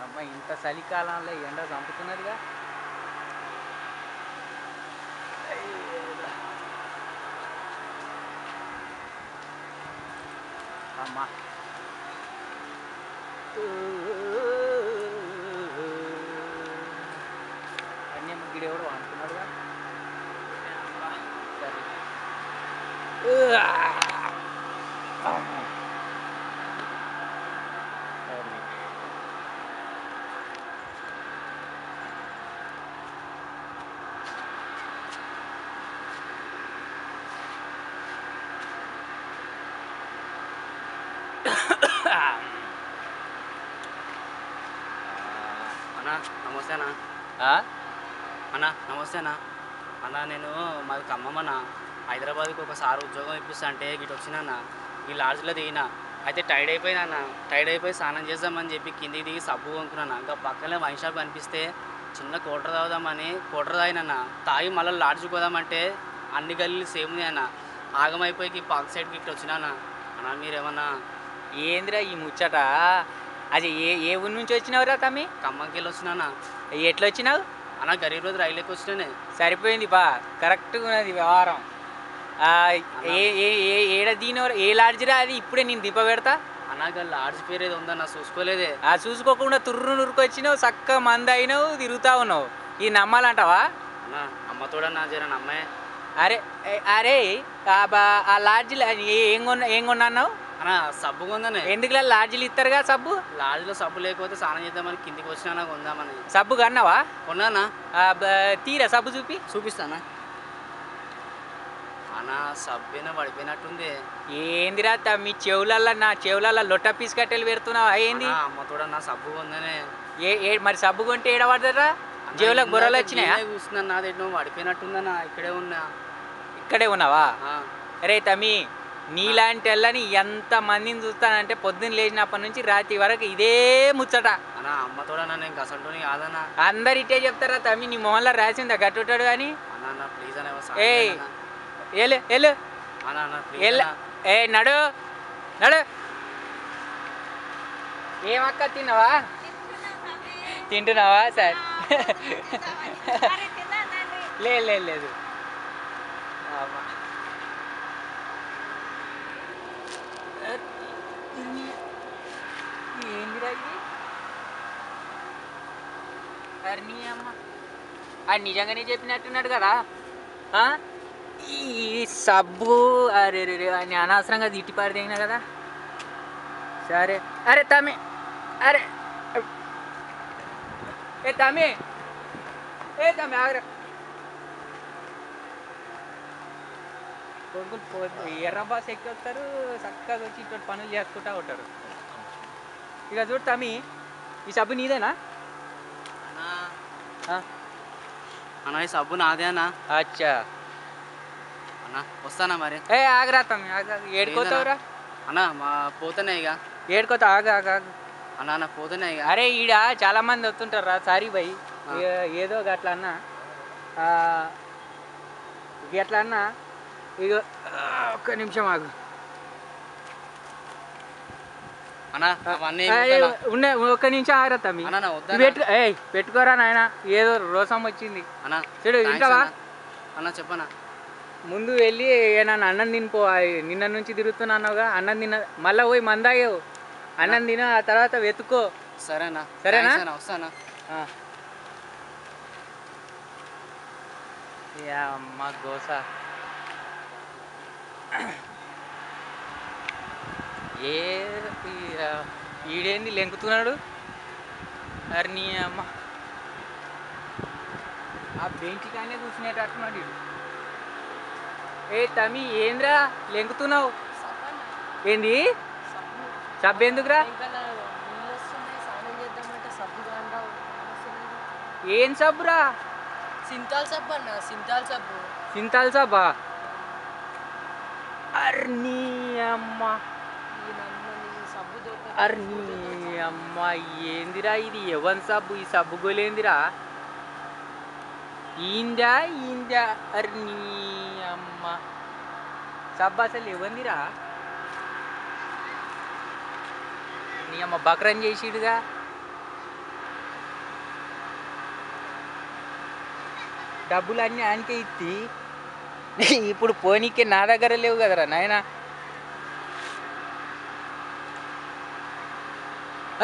అమ్మ ఇంత చలికాలంలో ఎండ చంపుతున్నదిగా. అమ్మ అన్నీ గిడి ఎవడో అనుకున్నాడుగా. సరే అన్నా నమస్తేనా. అన్నా నమస్తేనా. అన్నా నేను మాది ఖమ్మమన్నా. హైదరాబాద్కి ఒకసారి ఉద్యోగం ఇప్పిస్తా అంటే గిట్ వచ్చినా ఈ లాడ్జ్లో దిగినా. అయితే టైడ్ అయిపోయినా. టైడ్ అయిపోయి స్నానం చేద్దామని చెప్పి కిందికి దిగి సబ్బు కొనుక్కున్నా. ఇంకా పక్కనే వైన్ షాప్ కనిపిస్తే చిన్న కోటర్ తాగుదామని కోటర్ తాగినన్నా. తాగి మళ్ళీ లాడ్జ్కి పోదామంటే అన్ని గల్లీలు సేమ్ ఉంది అన్న. ఆగమైపోయి పాక్ సైడ్కి ఇట్లా వచ్చినా అన్నా. మీరేమన్నా ఏందిరా ఈ ముచ్చట? అది ఏ ఊరి నుంచి వచ్చినావురా తమ్మి? ఖమ్మంకి వెళ్ళి వచ్చినా. ఎట్లా వచ్చినావు అన్నా? గరీబ్ రోజు రైలుకి వచ్చినానే. సరిపోయింది బా, కరెక్ట్గా ఉన్నది వ్యవహారం. ఏడ దీనివర ఏ లాడ్జిరా అది? ఇప్పుడే నేను దింప పెడతా. అన్నాక లాడ్జ్ పేరు ఏదో ఉందన్న చూసుకోలేదే. చూసుకోకుండా తుర్రు నురుకొచ్చినావు, చక్క మంది అయినావు, తిరుగుతా ఉన్నావు. ఇది నమ్మాలంటావా? అన్నా అమ్మతోడన్నా జర నమ్మే. అరే అరే ఆ లాడ్జిలో ఏం కొన్నా అన్నావు? అన్నా సబ్బు కొందనే. ఎందుకులా లాడ్జిలు ఇస్తారుగా సబ్బు? లాడ్జ్లో సబ్బు లేకపోతే స్నానం చేద్దామని కిందికి వచ్చినా కొందామని. సబ్బు కన్నావా? కొన్నానా? తీరా సబ్బు చూపిస్తానా అన్నా? సబ్బేనా పడిపోయినట్టుంది. ఏందిరా మీ చెవులల్లో నా చెవులల్లో లొట్ట పీస్ కట్టెలు పెడుతున్నావా ఏంది? అమ్మతోడన్నా సబ్బు కొందనే. మరి సబ్బు కొంటే ఏడబడతారా? చెవులకు బుర్రలు వచ్చినాయా? చూస్తున్నా నాది ఎన్నో పడిపోయినట్టుందన్నా. ఇక్కడే ఉన్నావా? అరే తమ్మి, నీలాంటి వాళ్ళని ఎంతమందిని చూస్తానంటే పొద్దున్న లేచినప్పటి నుంచి రాత్రి వరకు ఇదే ముచ్చట. అన్నా అమ్మతోడన్నా నేను గసంటోని కాదన్నా. అందరు ఇట్టే చెప్తారా తమ్మి? నీ మొహంలో రాసిందా గట్టుంటాడు కానీ? అన్నా ప్లీజ్ అన్న. నడు నడు. ఏమక్క తిన్నావా? తింటున్నావా? సరే లేదు. ఏందిరా ఇది? అరే నీ అమ్మ, అది నిజంగానే చెప్పినట్టున్నాడు కదా. ఈ సబ్బు అరే అని అనవసరంగా తిట్టి పాడితేగినా కదా. సరే అరే తమ్మి, అరే తమ్మి ఆగరా. కొడుకులు ఎర్ర బాస్ ఎక్కి వస్తారు, చక్కగా వచ్చి ఇటు పనులు చేసుకుంటూ ఉంటారు. ఇక చూడు తమ్మి, ఈ సబ్బు నీదేనా? అన్నా ఈ సబ్బు నాదే అన్నా. అచ్చా అన్నా వస్తానా మరి. ఆగరా తమ్మి, ఏడుకోతావురా అన్నా? మా పోతానే ఇక. ఏడుకోతా? ఆగు అన్నా పోతానే ఇక. అరే ఈడ చాలా మంది వస్తుంటారు రా. సారీ భయ్, ఏదో గట్లా అన్నా ఎట్లా అన్నా. ఇక ఒక్క నిమిషం ఆగు అన్నా. ఒక్క నిమిషం ఆగరా తమ్మి. పెట్టుకోరా నాయన, ఏదో రోసం వచ్చింది అన్నా. చూడు ఇంకావా అన్నా? చెప్పనా? ముందు వెళ్ళి నన్ను అన్నం తినిపో. నిన్న నుంచి తిరుగుతున్నా అన్నావుగా, అన్నం తిన్న మళ్ళీ పోయి మందాగేవు. అన్నం తిన, ఆ తర్వాత వెతుక్కో. సరేనా? వస్తానా? అమ్మ గోస. ఈడేంది లెంకుతున్నాడు? అరే నీ అమ్మ, ఆ బెంచి కానీ కూర్చునేటట్టున్నాడు వీడు. తమ్మి ఏంద్రా లెంకుతున్నావు? ఏంది సబ్బు ఎందుకురా? ఏం సబ్బురా? సింతాల్ సబ్బు అన్న. సింతాల్ సబ్బా? అర్నీ అమ్మ, ఏందిరా ఇది? ఎవన్ సబ్బు? ఈ సబ్బు గోలేందిరా? ఈందా అర్నీ అమ్మ, సబ్బు అసలు ఇవ్వందిరా. నీ అమ్మ బక్రం చేసిడుగా. డబ్బులు అన్నీ ఆయనకే ఇచ్చి ఇప్పుడు పోనీకే నా దగ్గర లేవు కదరా నాయన.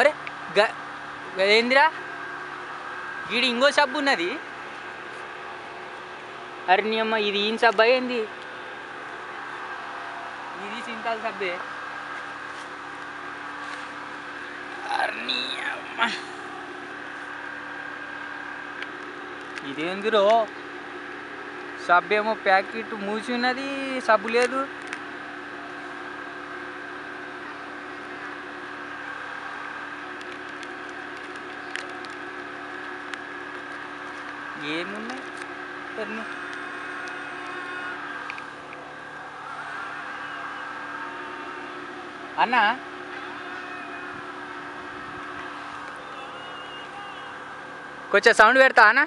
అరే ఏందిరా వీడి ఇంకో సబ్బు ఉన్నది. అరే నీ అమ్మ ఇది ఈయన సబ్బు అయ్యింది, ఇది సింతాల్ సబ్బే. అరే నీ అమ్మ ఇదేందిరో సబ్బు ఏమో ప్యాకెట్ మూసి ఉన్నది, సబ్బు లేదు. ఏమున్నాయి పెన్ను అన్న? కొంచెం సౌండ్ పెడతా అన్న.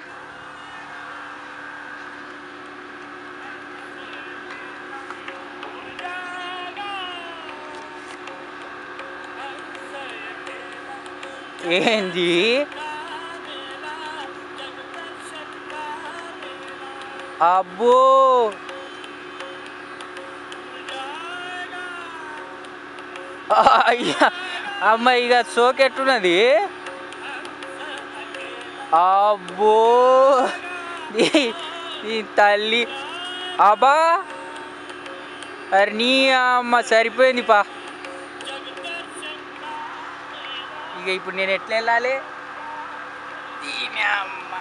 ఏంది అబ్బో అయ్యా అమ్మ ఇక సోకెట్టున్నది. అబ్బో ఈ తల్లి అబ్బా. అరే నీ అమ్మ సరిపోయింది పా. ఇక ఇప్పుడు నేను ఎట్లా వెళ్ళాలి దీని అమ్మ?